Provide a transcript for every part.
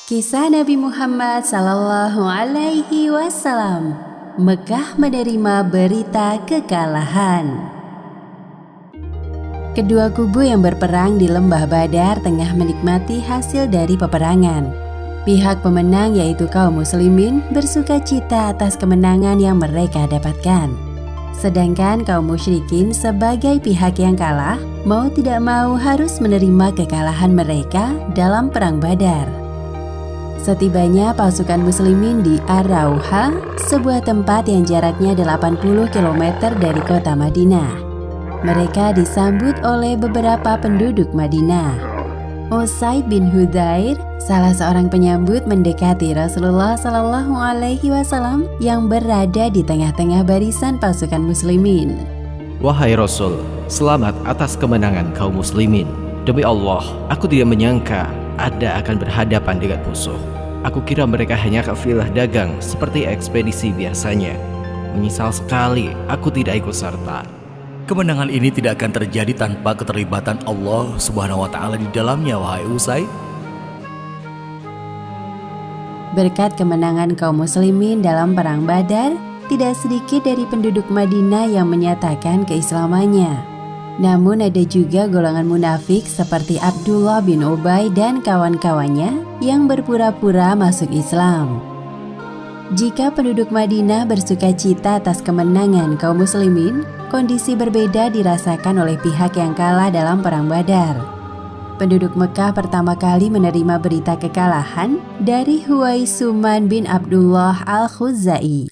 Kisah Nabi Muhammad Sallallahu Alaihi Wasallam. Mekah menerima berita kekalahan. Kedua kubu yang berperang di lembah Badar tengah menikmati hasil dari peperangan. Pihak pemenang yaitu kaum muslimin bersuka cita atas kemenangan yang mereka dapatkan. Sedangkan kaum musyrikin sebagai pihak yang kalah mau tidak mau harus menerima kekalahan mereka dalam perang Badar. Setibanya pasukan muslimin di Ar-Rauha, sebuah tempat yang jaraknya 80 km dari kota Madinah. Mereka disambut oleh beberapa penduduk Madinah. Usaid bin Hudzair, salah seorang penyambut, mendekati Rasulullah Shallallahu Alaihi Wasallam yang berada di tengah-tengah barisan pasukan muslimin. Wahai Rasul, selamat atas kemenangan kaum muslimin. Demi Allah, aku tidak menyangka Anda akan berhadapan dengan musuh. Aku kira mereka hanya kafilah dagang seperti ekspedisi biasanya. Menyesal sekali aku tidak ikut serta. Kemenangan ini tidak akan terjadi tanpa keterlibatan Allah Subhanahu wa Ta'ala di dalamnya, wahai Usaid. Berkat kemenangan kaum muslimin dalam perang Badar, tidak sedikit dari penduduk Madinah yang menyatakan keislamannya. Namun ada juga golongan munafik seperti Abdullah bin Ubay dan kawan-kawannya yang berpura-pura masuk Islam. Jika penduduk Madinah bersuka cita atas kemenangan kaum muslimin, kondisi berbeda dirasakan oleh pihak yang kalah dalam perang Badar. Penduduk Mekah pertama kali menerima berita kekalahan dari Huwaisuman bin Abdullah al-Khuzai.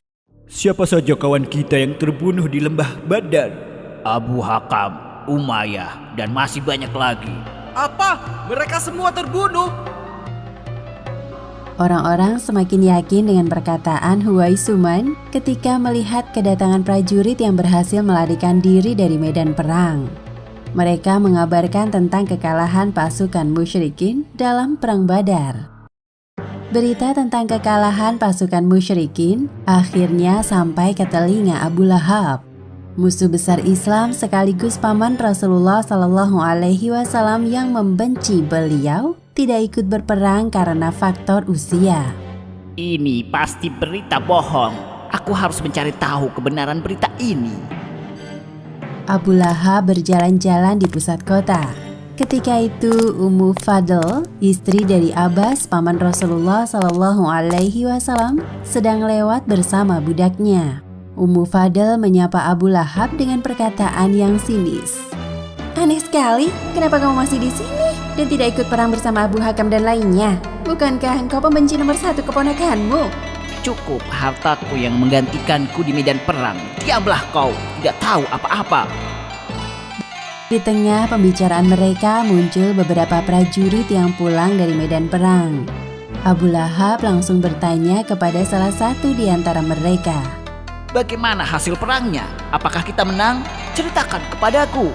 Siapa saja kawan kita yang terbunuh di lembah Badar? Abu Hakam, Umayyah, dan masih banyak lagi. Apa? Mereka semua terbunuh? Orang-orang semakin yakin dengan perkataan Huwaisuman ketika melihat kedatangan prajurit yang berhasil melarikan diri dari medan perang. Mereka mengabarkan tentang kekalahan pasukan musyrikin dalam perang Badar. Berita tentang kekalahan pasukan musyrikin akhirnya sampai ke telinga Abu Lahab. Musuh besar Islam sekaligus paman Rasulullah Shallallahu Alaihi Wasallam yang membenci beliau tidak ikut berperang karena faktor usia. Ini pasti berita bohong. Aku harus mencari tahu kebenaran berita ini. Abu Lahab berjalan-jalan di pusat kota. Ketika itu Ummu Fadl, istri dari Abbas, paman Rasulullah Shallallahu Alaihi Wasallam, sedang lewat bersama budaknya. Ummu Fadl menyapa Abu Lahab dengan perkataan yang sinis. Aneh sekali, kenapa kamu masih di sini dan tidak ikut perang bersama Abu Hakam dan lainnya? Bukankah engkau pembenci nomor 1 keponakanmu? Cukup hartaku yang menggantikanku di medan perang. Diamlah kau, tidak tahu apa-apa. Di tengah pembicaraan mereka muncul beberapa prajurit yang pulang dari medan perang. Abu Lahab langsung bertanya kepada salah satu di antara mereka. Bagaimana hasil perangnya? Apakah kita menang? Ceritakan kepadaku.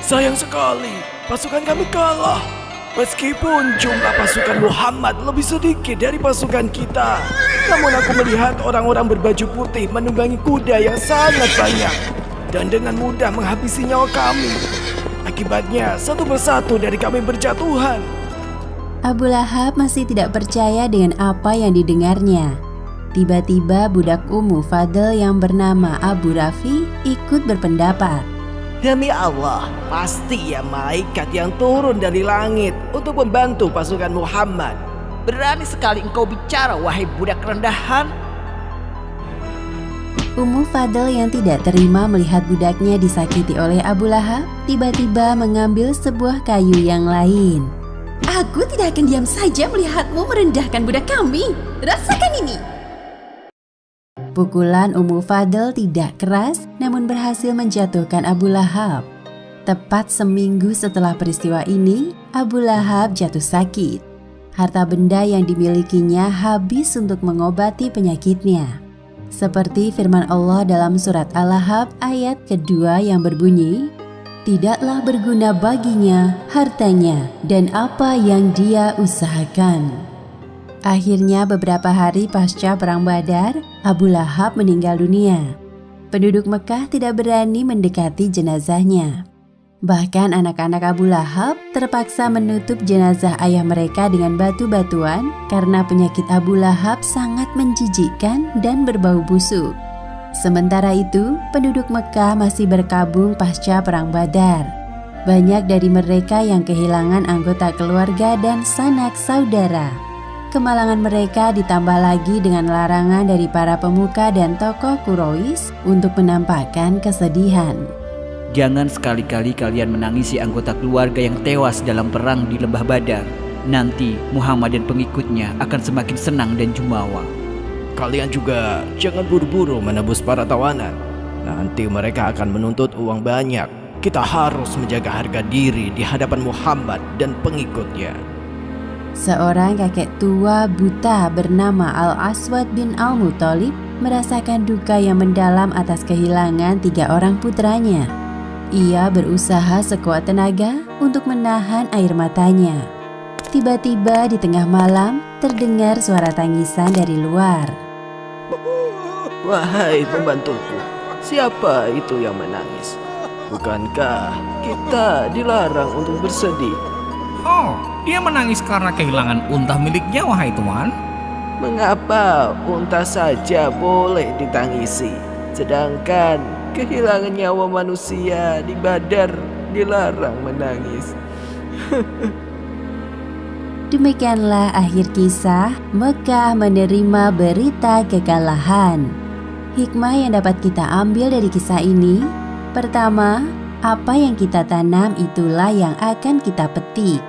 Sayang sekali, pasukan kami kalah. Meskipun jumlah pasukan Muhammad lebih sedikit dari pasukan kita, namun aku melihat orang-orang berbaju putih menunggangi kuda yang sangat banyak dan dengan mudah menghabisi nyawa kami. Akibatnya satu persatu dari kami berjatuhan. Abu Lahab masih tidak percaya dengan apa yang didengarnya. Tiba-tiba budak Ummu Fadl yang bernama Abu Rafi ikut berpendapat. Demi Allah, pasti ya malaikat yang turun dari langit untuk membantu pasukan Muhammad. Berani sekali engkau bicara, wahai budak rendahan. Ummu Fadl yang tidak terima melihat budaknya disakiti oleh Abu Lahab, tiba-tiba mengambil sebuah kayu yang lain. Aku tidak akan diam saja melihatmu merendahkan budak kami. Rasakan ini. Pukulan Ummu Fadl tidak keras, namun berhasil menjatuhkan Abu Lahab. Tepat seminggu setelah peristiwa ini, Abu Lahab jatuh sakit. Harta benda yang dimilikinya habis untuk mengobati penyakitnya. Seperti firman Allah dalam surat Al-Lahab ayat kedua yang berbunyi, "Tidaklah berguna baginya hartanya dan apa yang dia usahakan." Akhirnya beberapa hari pasca perang Badar, Abu Lahab meninggal dunia. Penduduk Mekah tidak berani mendekati jenazahnya. Bahkan anak-anak Abu Lahab terpaksa menutup jenazah ayah mereka dengan batu-batuan karena penyakit Abu Lahab sangat menjijikkan dan berbau busuk. Sementara itu, penduduk Mekah masih berkabung pasca Perang Badar. Banyak dari mereka yang kehilangan anggota keluarga dan sanak saudara. Kemalangan mereka ditambah lagi dengan larangan dari para pemuka dan tokoh Quraisy untuk menampakkan kesedihan. Jangan sekali-kali kalian menangisi anggota keluarga yang tewas dalam perang di Lembah Badar. Nanti Muhammad dan pengikutnya akan semakin senang dan jumawa. Kalian juga jangan buru-buru menebus para tawanan. Nanti mereka akan menuntut uang banyak. Kita harus menjaga harga diri di hadapan Muhammad dan pengikutnya. Seorang kakek tua buta bernama Al-Aswad bin Al-Muttalib merasakan duka yang mendalam atas kehilangan 3 orang putranya. Ia berusaha sekuat tenaga untuk menahan air matanya. Tiba-tiba di tengah malam terdengar suara tangisan dari luar. Wahai pembantuku, siapa itu yang menangis? Bukankah kita dilarang untuk bersedih? Oh, dia menangis karena kehilangan unta miliknya, wahai tuan. Mengapa unta saja boleh ditangisi, sedangkan kehilangan nyawa manusia di Badar dilarang menangis? Demikianlah akhir kisah Mekah menerima berita kekalahan. Hikmah yang dapat kita ambil dari kisah ini: pertama, apa yang kita tanam itulah yang akan kita petik.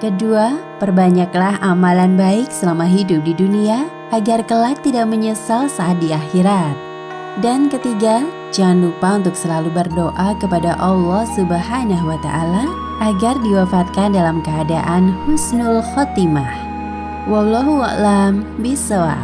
Kedua, perbanyaklah amalan baik selama hidup di dunia agar kelak tidak menyesal saat di akhirat. Dan ketiga, jangan lupa untuk selalu berdoa kepada Allah Subhanahu wa Ta'ala agar diwafatkan dalam keadaan husnul khotimah. Wallahu a'lam bishawab.